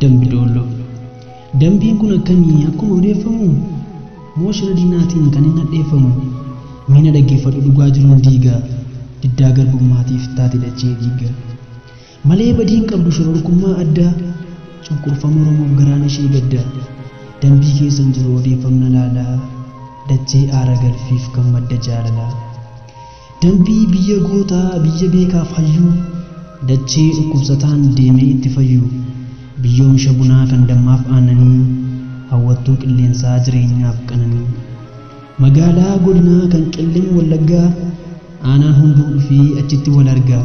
Dambidolloo. Dambiin kun akkamii akkuma odeeffamu mooshira diinaatiin kan inni hadheeffamu miina dhaggeeffadhu dhugaa jiruun diigaa diddaa garbummaatiif taate dachee diigaa malee badiin qabdu shororkummaa addaa cunqurfama Oromoof garaan ishee gaddaa dambii keessan jiru odeeffamna laalaa dachee aara galfiif kan madda jaalalaa dambii biyya gootaa biyya beekaaf hayyuu dachee dhukkubsataan deemee itti fayyuu biyyoomsha bunaa kan dammaaf aananii hawwattuu qilleensaa jireenyaaf qananii magaalaa godinaa kan qillim wallaggaa aanaan hunduu dhufee achitti wal argaa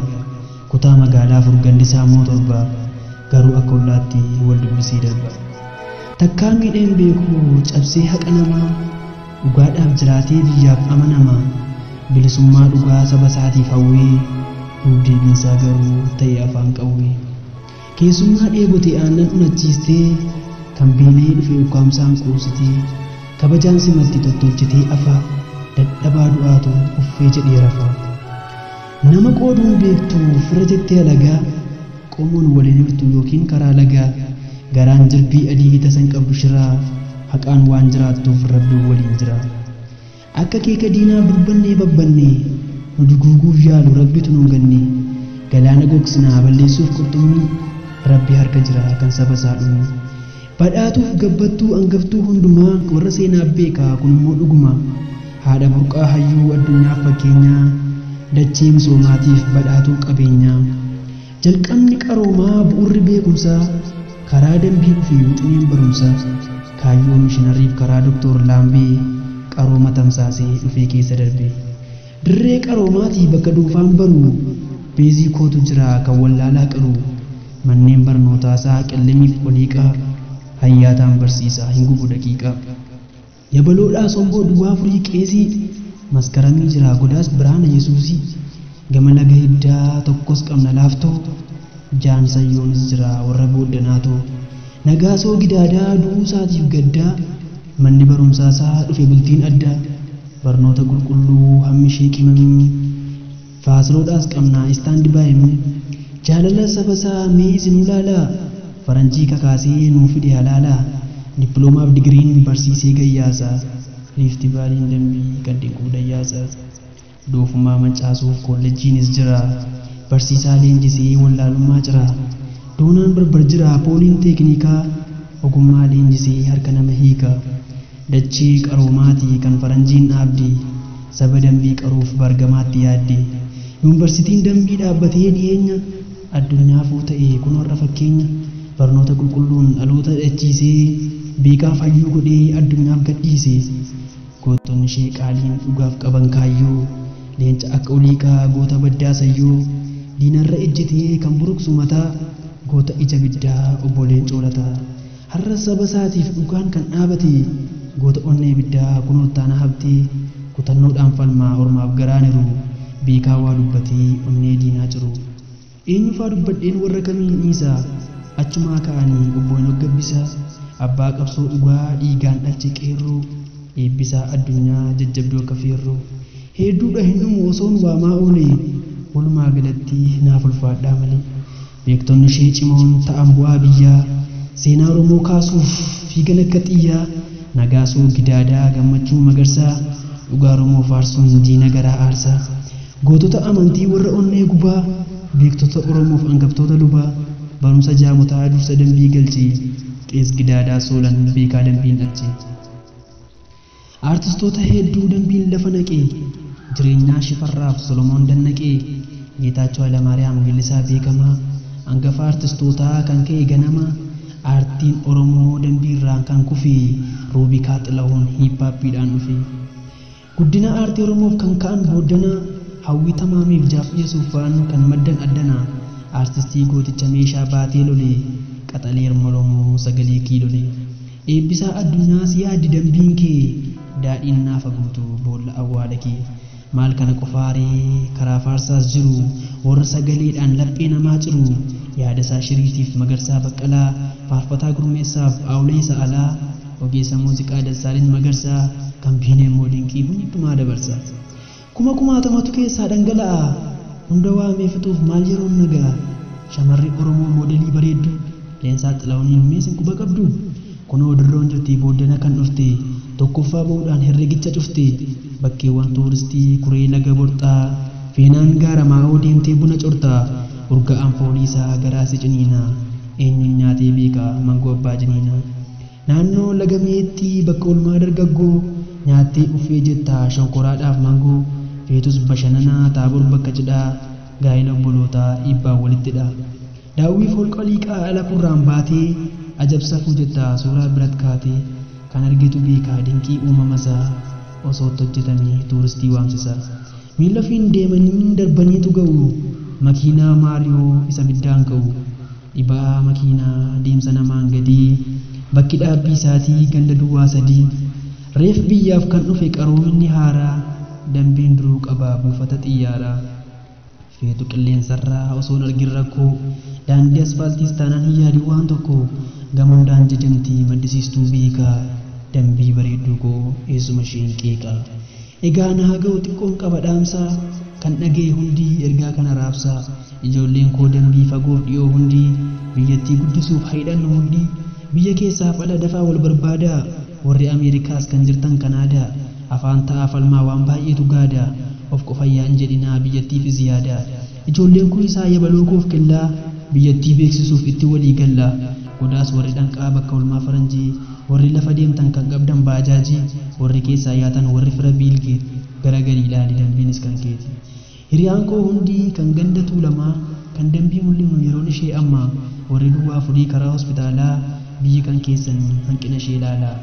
kutaa magaalaa furgandisaa mootorbaa garuu akka ollaatti wal dubbisee darba takkaa miidheen beeku cabsee haqa namaa dhugaadhaaf jiraatee biyyaaf amanamaa bilisummaa dhugaa saba isaatiif hawwee deebiinsaa garuu ta'e afaan qawwee keessummaa dheebote aannan unachiistee kan beelee dhufe ukkaamsaan quusitee kabajaan simatti tottolchitee afaa dadhabaa du'aatu uffee jedhee rafaa nama qooduun beektu fira jettee alagaa qomoon waliin hirtu yookiin karaa lagaa garaan jirbii adii tasan qabdu shiraa haqaan waan jiraattuuf rabbiin waliin jira akka keeka diinaa dubbannee babbannee nu duguuguuf yaalu rabbitu nu ganne galaana gogsinaa balleessuuf qurxummii rabbi harka jira kan saba isaa dhumu badhaatuuf gabbattuu angaftuu hundumaa warra seenaaf beekaa kun immoo dhuguma haadha burqaa hayyuu addunyaaf fakkeenyaa dachee misoomaatiif badhaatuu qabeenyaa jalqabni qaroomaa bu'urri beekumsaa karaa dambii dhufee wixineen barumsaa kaayyoo mishinariif karaa doktor Laambee qarooma tamsaasee dhufee keessa darbee dirree qaroomaatii bakka duufaan baruu beezii kootu jira kan wallaalaa qaru manneen barnootaasaa qillimiif oliiqaa hayyaataan barsiisaa hin gubu daqiiqaa yabaloodhaa somboo duwwaa furii qeesii maskaramii jira godaas biraana yesuusii gama laga hiddaa tokkos qabna laaftoo jaansayyoons jira warra booddanaatoo nagaasoo gidaadaa du'uusaatiif gaddaa manni barumsaasaa dhufe bultiin addaa barnoota qulqulluu hammi sheeqimamii faasloodhaas qabnaa istaandi baay'imni jaalala sabasaa mee isinuu laalaa faranjii kakaasee nuu fide halaalaa dippiloomaaf digiriin barsiisee gayyaasaa riifti baaliin dambii kan dinquu dayyaasaa doofumaa mancaasuuf kolleejjiinis jira barsiisaa leenjisee wallaalummaa jira doonaan barbar jira pooliin teeknikaa ogummaa leenjisee harka nama hiika dachee qaroomaatii kan faranjiin dhaabdi saba dambii qaruuf bargamaatti yaadde yuunivarsiitiin dambii dhaabbatee dhiyeenya addunyaafuu ta'e kun warra fakkeenya barnoota qulqulluun dhaloota dhachiisee beekaaf hayyuu godhee addunyaaf gadhiise goottonni ishee qaaliin dhugaaf qaban kaayyoo leenca akka oliiqaa goota baddaa sayyoo diinarra ejjetee kan buruqsu mataa goota ija biddaa obboleen coolataa har'a saba isaatiif dhugaan kan dhaabate goota onnee biddaa kunoottaan habtee kutannoodhaan falmaa ormaaf garaaniru beekaa waa dubbatee onnee diinaa jiru eenyufaa dubbadheen warra kamiin dhiisaa achumaa ka'anii obboon hoggabbisaa abbaa qabsoo dhugaa dhiigaan dhalche qeerroo eebbisaa addunyaa jajjabdoo akka feerroo hedduudha hin dhumu osoon waamaa oolee walumaa galatti naaf ulfaadhaa malee beektonni ishee cimoon ta'an bu'aa biyyaa seenaa Oromoo kaasuuf fiigan akka xiyyaa nagaasoo gidaadaa gammachuu magarsaa dhugaa Oromoo faarsuun diina garaa aarsaa gootota amantii warra onnee gubaa beektota Oromoof angaftoota lubaa barumsa jaamotaa dursa dambii galchee qees gidaadaa soolan beekaa dambiin dhalchee artistoota hedduu dambiin lafa naqee jireenyaa shifarraaf Solomoon dannaqee Geetaachoo Hayilamaariyaam weellisaa beekamaa hangafa artistootaa kan ka'e ganama aartiin Oromoo dambiirraan kan kufe Roobikaa Xilahuun hiippaappiidhaan dhufe guddina aartii Oromoof kan ka'an booddana hawwii tamaamiif jaaf yesuufaan kan maddan addanaa artistii gooticha meeshaa baatee lolee qaxalee Oromoo sagalee kiilolee eebbisaa addunyaas yaaddi dambiin kee daadhiin naafa guutu boolla awwaala kee maal kana qofaaree karaa faarsaas jiru warra sagaleedhaan laphee namaa ciru yaadasaa shiriitiif magarsaa baqqalaa faarfataa gurmeessaaf aawuleessa alaa ogeessa muuziqaa Dassaaleny Magarsaa kan biinee moodinqii hundumaa dabarsa kumaatamatu keessaa dhangala'a hunda waamee fixuuf maal yeroon nagaa shamarri Oromoo moodelii bareeddu leensaa xilawuniin meesin quba qabdu kunoo dirroon jirti booddana kan dhufte tokkoffaa ba'uudhaan herregicha cufte bakkeewwan tuuristii kuree laga borxaa feenaan gaara maa'oo deemtee buna cortaa urga'aan foolii isaa garaasi ciniina eenyuun nyaatee beeka mangoo abbaa jiniina naannoo laga meexxii bakka olmaa dargaggoo nyaattee uffee jettaa shonkoraadhaaf mangoo feetus bashannanaa taabor bakka cidhaa gaa'ela obbolootaa dhiibbaa walittidha daawwii folqa liiqaa ala kurraan baatee ajabsafuu jettaa suuraa birat kaatee kan argitu beekaa dinqii uumamasaa osoo hojjetamee tuuristii waamsisa miila fiin deemanii darbaniitu ga'u makiinaa maariyoo isa biddaan ka'u dhibaa makiinaa deemsa namaan gadii bakki dhaabbii isaatii ganda duwwaa sadii reef biyyaaf kan dhufe qaroominni haaraa dambiin duruu qabaa buufata xiyyaaraa feetu qilleensarraa osoon argin rakkoo daandii asfaaltiis taanaan hin yaadin waan tokko gamoodhaan jajamtii maddisiistuu beekaa dambii bareedduu koo eessuma isheen qeeqaa egaa na haa ga'u xiqqoon qaba dhaamsaa kan dhagee hundii ergaa kana raabsaa ijoolleen koo dambii fagoof dhiyoo hundii biyyattii guddisuuf haidhannu hundii biyya keessaaf ala dafaa wal barbaadaa warri Ameerikaas kan jirtan Kanaadaa afaan ta'aa falmaa waan baay'eetu gaadaa of qofayyaan jedhinaa biyyattiifis yaadaa ijoolleen kun isaa yabaloo koof kellaa biyyattii beeksisuuf itti walii gallaa godaas warri dhanqaa bakka olmaa faranjii warri lafa deemtan kan qabdan baajaajii warri keessaa yaatan warri fira biilgeet garagalii ilaali dambiinis kan keeti hiriyaan koo hundii kan ganda tuulamaa kan dambii mul'ifnu yeroon ishee ammaa warri duwwaa furii karaa hospitaalaa biyyi kan keessanii hanqina ishee ilaalaa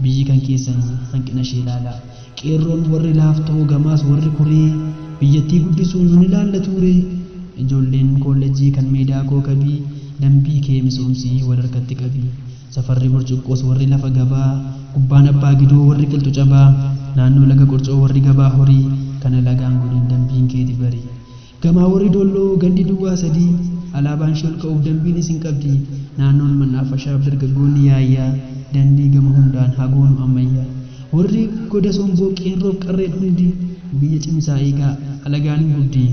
biyyi kan keessanii hanqina ishee ilaalaa qeerroon warri laaftoo gamaas warri kuree biyyattii guddisuun nun ilaalla ture ijoolleen koolleejjii kan meedaa koo kabii dambii kee misoomsii wal harkatti qabii safarri burcuqqoos warri lafa gabaa gubbaan abbaa gidoo warri qilxu cabaa naannoo laga qorcoo warri gabaa horii kana lagaan godhin dambiin keeti barii gamaa warri dolloo gandi duwwaa sadii alaabaan shol ka'uuf dambiin isin qabdi naannoon mannaafashaaf dargaggoonni yaayyaa dandii gama hundaan hagoonu ammayyaa warri goda somboo qeerroof qarreen hundi biyya cimsaa eegaa alagaan hin guddi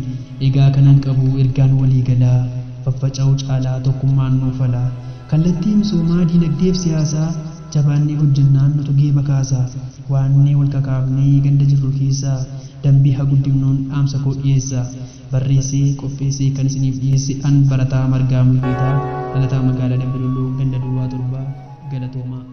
egaa kanan qabu ergaan walii galaa faffaca'uu caalaa tokkummaan nuufalaa kallattii misoomaa diinagdeef siyaasaa jabaannee hojjennaan nutu geeba kaasaa waannee wal kakaafnee ganda jirru keessaa dambii haa guddifnuun dhaamsa koo dhiyeessaa barreessee qopheessee kan isiniif dhiyeesse an barataa margaa mul'ataa dhalataa magaalaa Dambidolloo ganda duwwaa 7 galatoomaa.